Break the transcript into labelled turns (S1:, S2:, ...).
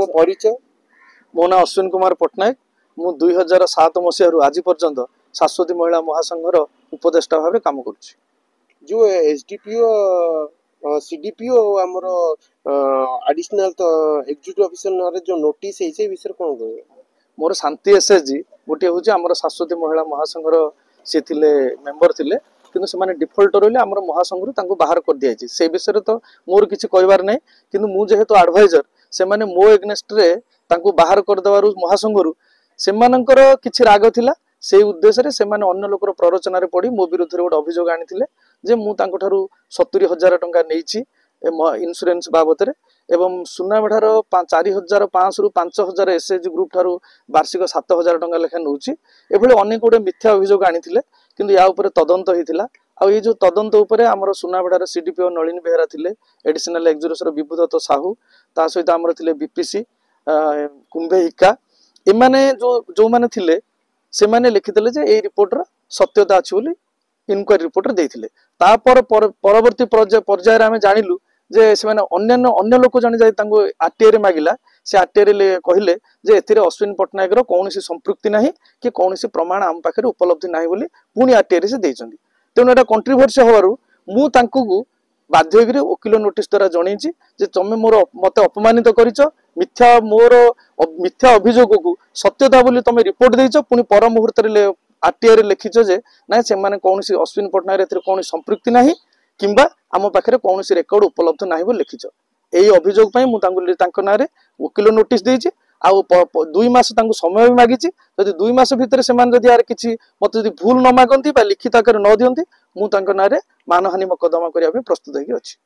S1: परिचय
S2: मो ना अश्विन कुमार पट्टनायक मु 2007 मसीह आज पर्यंत शाश्वती महिला महासंघर उपदेष्टा भाव काम करुच्ची।
S1: जो एसडीपीओ सीडीपीओ आमर एडिशनल एग्जीक्यूटिव ऑफिसर जो नोटिस है से विषय कौन कहे
S2: मोर शांति एसएचजी गोटे हूँ आमर शाश्वती महिला महासंघर सी मेंबर थिले किंतु से डिफल्ट रही आम महासंघ बाहर कर दिया से विषय तो मोर किसी कहबार नहीं किंतु मु जेहेतु एडवाइजर से मो एग्नेस्ट रे बाहर करदेवर महासंघ से किसी राग थिला से उद्देश्य से अन्य लोकर प्ररोचन पड़ी मो विरुद्ध गोटे अभियोग आनी जे मु 70,000 टंका नहीं इन्सुरेंस बाबद एवं सुनाबेढ़ार 4,500 रु 5,000 एसएचजी ग्रुप ठारू वार्षिक 7,000 टंका लेखा नौ एभली अनेक गोटे मिथ्या अभियोग आनी किंतु या उपरे तदंत होता आ ये जो तदंत उपरे आमर सुनाबेढ़ार सीडीपीओ नलिनी बेहेरा थिले एडिशनल एक्जीक्यूटिव विभुदत्त साहू ता सहित आमर थिले बीपीसी कुंभे हिका एमाने जो माने थिले से माने लिखिथिले जे ए रिपोर्ट रा सत्यता अछि बोली इनक्वारी रिपोर्ट रे देथिले तापर परवर्ती पर्याय रे हमें जानिलु जे से माने अन्य लोक जने जाय तांको आरटीआई रे मागिला से आरटीआई रे कहिले जे एथिरे अश्विन पट्टनायक रो कोनोसी संपृक्ति नाही कि कोनोसी प्रमाण आम पाखरे उपलब्धि नाही बोली पुनी आरटीआई रे से देइचंदी तेनु एटा कंट्रोवर्सी होवारु मु तांको बाध्य होगी वकिल नोटिस द्वारा जनईची जे तमे मोर मते अपमानित करिच मिथ्या अभियोग को सत्यता बोली तमे रिपोर्ट देइच पुनी पर मुहूर्त रे आरटीआई रे लिखिच जे ना से माने कोनोसी अश्विन पट्टनायक रे कोनोसी संपृक्ति नाही किंबा आम पाखरे कोनोसी रेकॉर्ड उपलब्ध नाही बोली लिखिच एई अभियोग पई मु तांको नारे वकिल नोटिस देइची आ 2 मास तांको समय भी मागिची जदि 2 मास भितर से मान जदि यार किछि मते जदि भूल न मागंती बा लिखित आकार न दियंती मु तांको नारे मानहानि मकदमा करिया प्रस्तुत होगी अछि।